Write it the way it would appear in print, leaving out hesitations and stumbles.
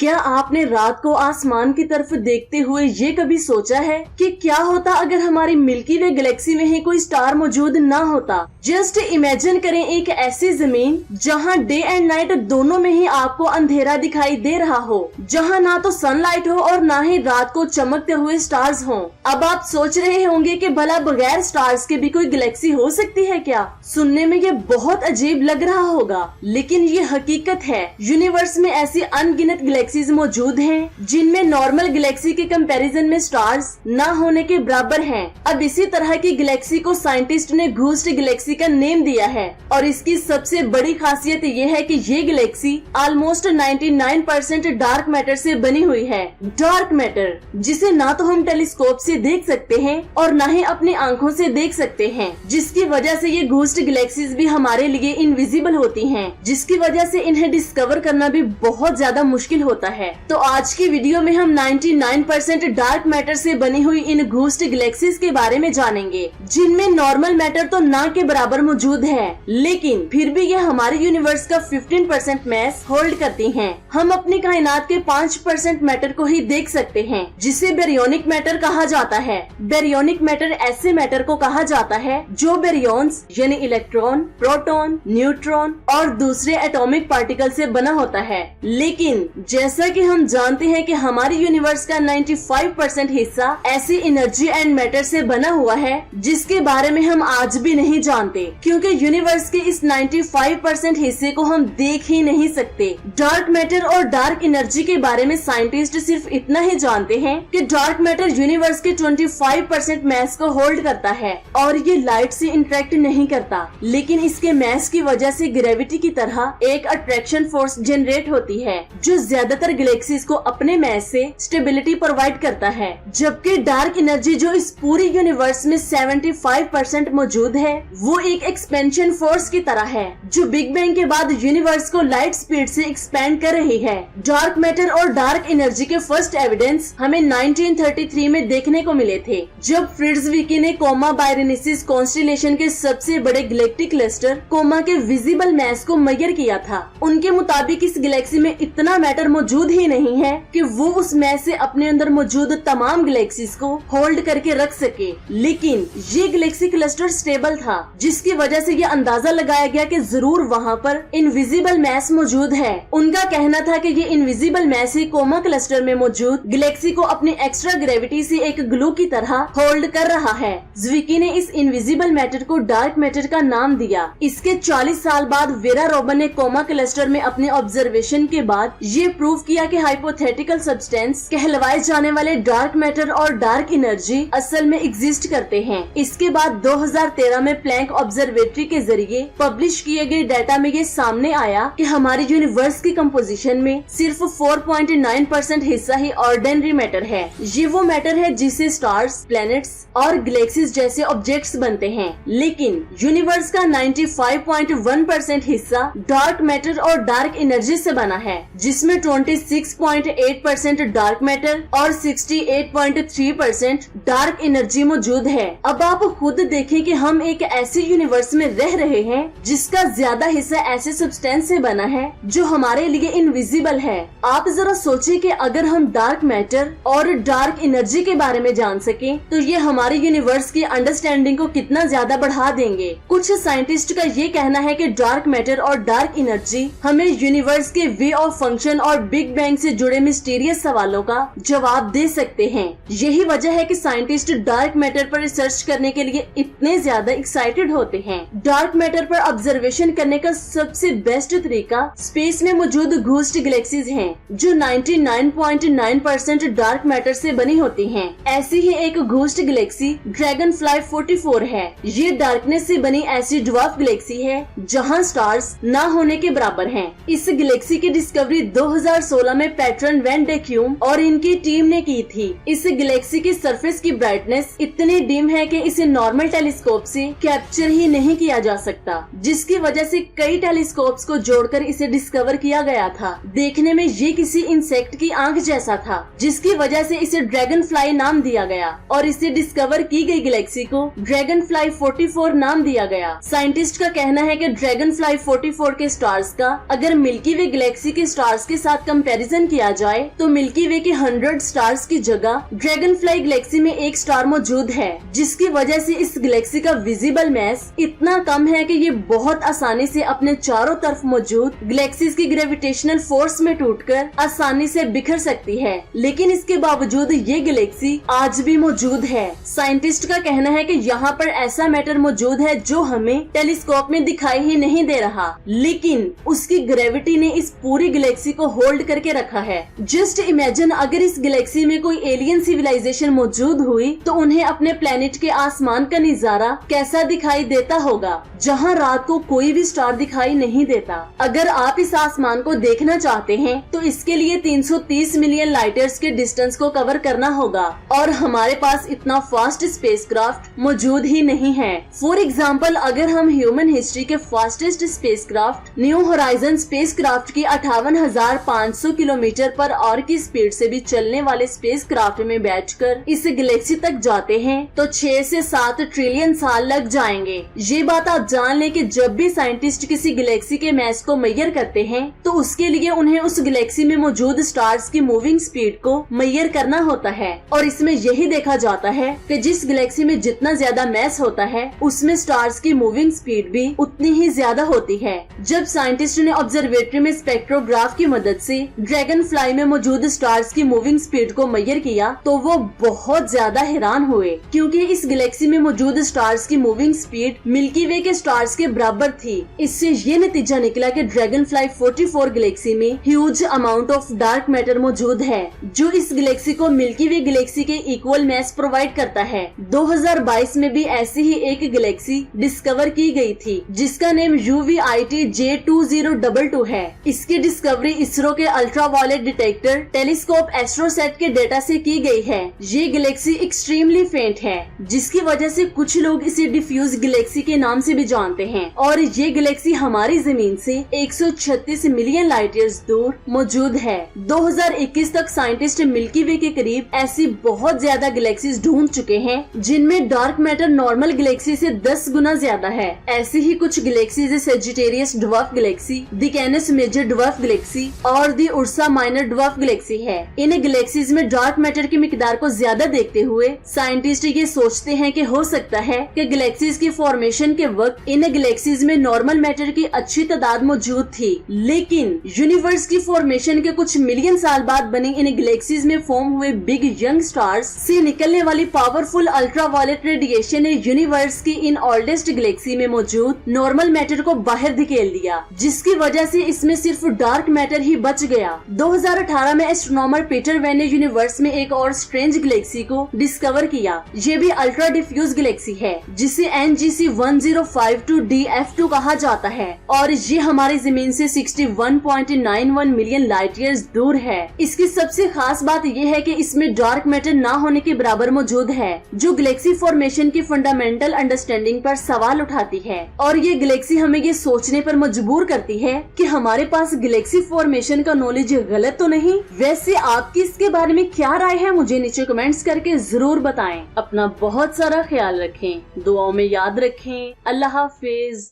क्या आपने रात को आसमान की तरफ देखते हुए ये कभी सोचा है कि क्या होता अगर हमारी मिल्की वे गैलेक्सी में ही कोई स्टार मौजूद ना होता। जस्ट इमेजिन करें एक ऐसी जमीन जहां डे एंड नाइट दोनों में ही आपको अंधेरा दिखाई दे रहा हो, जहां ना तो सनलाइट हो और ना ही रात को चमकते हुए स्टार्स हों। अब आप सोच रहे होंगे कि भला बगैर स्टार्स के भी कोई गैलेक्सी हो सकती है क्या? सुनने में ये बहुत अजीब लग रहा होगा, लेकिन ये हकीकत है। यूनिवर्स में ऐसी अनगिनत गैलेक्सीज मौजूद हैं जिनमें नॉर्मल गैलेक्सी के कंपैरिजन में स्टार्स ना होने के बराबर हैं। अब इसी तरह की गैलेक्सी को साइंटिस्ट ने घोस्ट गैलेक्सी का नेम दिया है और इसकी सबसे बड़ी खासियत ये है कि ये गैलेक्सी ऑलमोस्ट 99% डार्क मैटर से बनी हुई है। डार्क मैटर जिसे ना तो हम टेलीस्कोप से देख सकते हैं और ना ही अपनी आंखों से देख सकते हैं, जिसकी वजह से ये घोस्ट गैलेक्सीज भी हमारे लिए इनविजिबल होती हैं, जिसकी वजह से इन्हें डिस्कवर करना भी बहुत ज्यादा मुश्किल होता है। तो आज की वीडियो में हम 99% डार्क मैटर से बनी हुई इन घोस्ट गैलेक्सीज के बारे में जानेंगे, जिनमें नॉर्मल मैटर तो ना के बराबर मौजूद है, लेकिन फिर भी ये हमारे यूनिवर्स का 15% मैस होल्ड करती हैं। हम अपनी कायनात के 5% मैटर को ही देख सकते हैं, जिसे बेरियोनिक मैटर कहा जाता है। बेरियोनिक मैटर ऐसे मैटर को कहा जाता है जो बेरियॉन्स यानी इलेक्ट्रॉन, प्रोटॉन, न्यूट्रॉन और दूसरे एटॉमिक पार्टिकल से बना होता है। लेकिन जैसा कि हम जानते हैं कि हमारे यूनिवर्स का 95% हिस्सा ऐसी एनर्जी एंड मैटर से बना हुआ है जिसके बारे में हम आज भी नहीं जानते, क्योंकि यूनिवर्स के इस 95% हिस्से को हम देख ही नहीं सकते। डार्क मैटर और डार्क एनर्जी के बारे में साइंटिस्ट सिर्फ इतना ही जानते हैं कि डार्क मैटर यूनिवर्स के 25% मैस को होल्ड करता है और ये लाइट से इंटरेक्ट नहीं करता, लेकिन इसके मैस की वजह से ग्रेविटी की तरह एक अट्रैक्शन फोर्स जनरेट होती है जो ज्यादातर गैलेक्सीज को अपने मैस से स्टेबिलिटी प्रोवाइड करता है। जबकि डार्क एनर्जी जो इस पूरी यूनिवर्स में 75% मौजूद है, वो एक एक्सपेंशन फोर्स की तरह है जो बिग बैंग के बाद यूनिवर्स को लाइट स्पीड से एक्सपेंड कर रही है। डार्क मैटर और डार्क एनर्जी के फर्स्ट एविडेंस हमें 1933 में देखने को मिले थे, जब फ्रिट्ज विकी ने कोमा बायरेनिसिस कॉन्स्टेलेशन के सबसे बड़े गैलेक्टिक क्लस्टर कोमा के विजिबल मैस को मेजर किया था। उनके मुताबिक इस गैलेक्सी में इतना मैटर मौजूद ही नहीं है कि वो उस मैस से अपने अंदर मौजूद तमाम गैलेक्सीज को होल्ड करके रख सके, लेकिन ये गैलेक्सी क्लस्टर स्टेबल था, जिसकी वजह से ये अंदाजा लगाया गया कि जरूर वहाँ पर इनविजिबल मैस मौजूद है। उनका कहना था कि ये इनविजिबल मैस ही कोमा क्लस्टर में मौजूद गैलेक्सी को अपनी एक्स्ट्रा ग्रेविटी से एक ग्लू की तरह होल्ड कर रहा है। ज्विकी ने इस इनविजिबल मैटर को डार्क मैटर का नाम दिया। इसके 40 साल बाद वेरा रोबन ने कोमा क्लस्टर में अपने ऑब्जर्वेशन के बाद ये प्रूव किया कि हाइपोथेटिकल सब्सटेंस कहलवाए जाने वाले डार्क मैटर और डार्क एनर्जी असल में एग्जिस्ट करते हैं। इसके बाद 2013 में प्लैंक ऑब्जर्वेटरी के जरिए पब्लिश किए गए डाटा में ये सामने आया कि हमारे यूनिवर्स की कंपोजिशन में सिर्फ 4.9% हिस्सा ही ऑर्डिनरी मैटर है। ये वो मैटर है जिससे स्टार्स, प्लैनेट्स और गैलेक्सीज जैसे ऑब्जेक्ट्स बनते हैं, लेकिन यूनिवर्स का 95.1% हिस्सा डार्क मैटर और डार्क एनर्जी से बना है, जिसमें 26.8% डार्क मैटर और 68.3% डार्क एनर्जी मौजूद है। अब आप खुद देखें कि हम एक ऐसे यूनिवर्स में रह रहे हैं जिसका ज्यादा हिस्सा ऐसे सब्सटेंस से बना है जो हमारे लिए इनविजिबल है। आप जरा सोचें कि अगर हम डार्क मैटर और डार्क एनर्जी के बारे में जान सकें तो ये हमारे यूनिवर्स की अंडरस्टैंडिंग को कितना ज्यादा बढ़ा देंगे। कुछ साइंटिस्ट का ये कहना है कि डार्क मैटर और डार्क एनर्जी हमें यूनिवर्स के वे ऑफ फंक्शन और बिग बैंग से जुड़े मिस्टीरियस सवालों का जवाब दे सकते हैं। यही वजह है कि साइंटिस्ट डार्क मैटर पर रिसर्च करने के लिए इतने ज्यादा एक्साइटेड होते हैं। डार्क मैटर पर ऑब्जर्वेशन करने का सबसे बेस्ट तरीका स्पेस में मौजूद घोस्ट गैलेक्सीज हैं, जो 99.9% डार्क मैटर से बनी होती हैं। ऐसी ही एक घोस्ट गैलेक्सी ड्रैगन फ्लाई 44 है। ये डार्कनेस से बनी ऐसी ड्वार्फ गैलेक्सी है जहाँ स्टार्स ना होने के बराबर हैं। इस गैलेक्सी की डिस्कवरी 2016 में पैट्रन वैन डेक्यूम और इनकी टीम ने की थी। इस गैलेक्सी की सरफेस की ब्राइटनेस इतनी डिम है कि इसे नॉर्मल टेलीस्कोप से कैप्चर ही नहीं किया जा सकता, जिसकी वजह से कई टेलीस्कोप्स को जोड़कर इसे डिस्कवर किया गया था। देखने में ये किसी इंसेक्ट की आंख जैसा था, जिसकी वजह से इसे ड्रैगन फ्लाई नाम दिया गया और इसे डिस्कवर की गई गैलेक्सी को ड्रैगन फ्लाई 44 नाम दिया गया। साइंटिस्ट का कहना है कि ड्रैगन फ्लाई 44 के स्टार्स का अगर मिल्की वे गैलेक्सी के स्टार्स के साथ कंपैरिजन किया जाए तो मिल्की वे के 100 स्टार्स की जगह ड्रैगन फ्लाई गैलेक्सी में एक स्टार मौजूद है, जिसकी वजह से इस गैलेक्सी का विजिबल मैस इतना कम है कि ये बहुत आसानी से अपने चारों तरफ मौजूद गैलेक्सीज की ग्रेविटेशनल फोर्स में टूटकर आसानी से बिखर सकती है। लेकिन इसके बावजूद ये गैलेक्सी आज भी मौजूद है। साइंटिस्ट का कहना है कि यहाँ पर ऐसा मैटर मौजूद है जो हमें टेलीस्कोप में दिखाई ही नहीं दे रहा, लेकिन उसकी ग्रेविटी ने इस पूरी गैलेक्सी को होल्ड करके रखा है। जस्ट इमेजिन अगर इस गैलेक्सी में कोई एलियन सिविलाइजेशन मौजूद हुई तो उन्हें अपने प्लेनेट के आसमान का नजारा कैसा दिखाई देता होगा, जहाँ रात को कोई भी स्टार दिखाई नहीं देता। अगर आप इस आसमान को देखना चाहते हैं तो इसके लिए 330 मिलियन लाइट ईयर्स के डिस्टेंस को कवर करना होगा, और हमारे पास इतना फास्ट स्पेसक्राफ्ट मौजूद ही नहीं है। फॉर एग्जाम्पल, अगर हम ह्यूमन हिस्ट्री के fastest spacecraft new horizon spacecraft की 58,500 किलोमीटर पर आवर की स्पीड से भी चलने वाले स्पेसक्राफ्ट में बैठकर इस गैलेक्सी तक जाते हैं तो 6 से 7 ट्रिलियन साल लग जाएंगे। ये बात आप जान लें कि जब भी साइंटिस्ट किसी गैलेक्सी के मैस को मेजर करते हैं तो उसके लिए उन्हें उस गैलेक्सी में मौजूद स्टार्स की मूविंग स्पीड को मेजर करना होता है, और इसमें यही देखा जाता है कि जिस गैलेक्सी में जितना ज्यादा मैस होता है उसमें स्टार्स की मूविंग स्पीड भी उतनी ही ज्यादा होती है। जब साइंटिस्ट ने ऑब्जर्वेटरी में स्पेक्ट्रोग्राफ की मदद से ड्रैगन फ्लाई में मौजूद स्टार्स की मूविंग स्पीड को मेजर किया तो वो बहुत ज्यादा हैरान हुए, क्योंकि इस गैलेक्सी में मौजूद स्टार्स की मूविंग स्पीड मिल्की वे के स्टार्स के बराबर थी। इससे ये नतीजा निकला कि ड्रैगन फ्लाई 44 गैलेक्सी में huge amount of dark matter मौजूद है, जो इस गैलेक्सी को मिल्की वे गैलेक्सी के इक्वल मैस प्रोवाइड करता है। 2022 में भी ऐसी ही एक गैलेक्सी डिस्कवर की गई थी जिसका नेम UVIT J2022 है। इसकी डिस्कवरी इसरो के अल्ट्रावायलेट डिटेक्टर टेलीस्कोप एस्ट्रोसेट के डेटा से की गई है। ये गैलेक्सी एक्सट्रीमली फेंट है, जिसकी वजह से कुछ लोग इसे डिफ्यूज गैलेक्सी के नाम से भी जानते हैं, और ये गैलेक्सी हमारी जमीन से 136 मिलियन लाइट ईयर्स दूर मौजूद है। 2021 तक साइंटिस्ट मिल्की वे के करीब ऐसी बहुत ज्यादा गैलेक्सीज ढूंढ चुके हैं जिनमें डार्क मैटर नॉर्मल गैलेक्सी से 10 गुना ज्यादा है। ऐसी ही कुछ galaxies Sagittarius dwarf galaxy, the Canis Major dwarf galaxy और the Ursa Minor dwarf galaxy है। इन गैलेक्सीज में डार्क मैटर की मिकदार को ज्यादा देखते हुए साइंटिस्ट ये सोचते हैं कि हो सकता है कि गैलेक्सीज की फॉर्मेशन के वक्त इन गैलेक्सीज में नॉर्मल मैटर की अच्छी तादाद मौजूद थी, लेकिन यूनिवर्स की फॉर्मेशन के कुछ मिलियन साल बाद बनी इन गैलेक्सीज में फॉर्म हुए बिग यंग स्टार्स से निकलने वाली पावरफुल अल्ट्रावायलेट रेडिएशन ने यूनिवर्स की इन ओल्डेस्ट गैलेक्सी में मौजूद नॉर्मल मैटर को बाहर धकेल दिया, जिसकी वजह से इसमें सिर्फ डार्क मैटर ही बच गया। 2018 में एस्ट्रोनॉमर पीटर वेन ने यूनिवर्स में एक और स्ट्रेंज गैलेक्सी को डिस्कवर किया। ये भी अल्ट्रा डिफ्यूज गैलेक्सी है जिसे NGC 1052 DF2 कहा जाता है, और ये हमारी जमीन से 61.91 मिलियन लाइट ईयर्स दूर है। इसकी सबसे खास बात यह है कि इसमें डार्क मैटर ना होने के बराबर मौजूद है, जो गैलेक्सी फॉर्मेशन की फंडामेंटल अंडरस्टैंडिंग पर सवाल उठाती है, और ये गैलेक्सी हमें ये सोचने पर मजबूर करती है कि हमारे पास गैलेक्सी फॉर्मेशन का नॉलेज गलत तो नहीं। वैसे आपकी इसके बारे में क्या राय है, मुझे नीचे कमेंट्स करके जरूर बताएं। अपना बहुत सारा ख्याल रखें, दुआओं में याद रखें। अल्लाह हाफिज।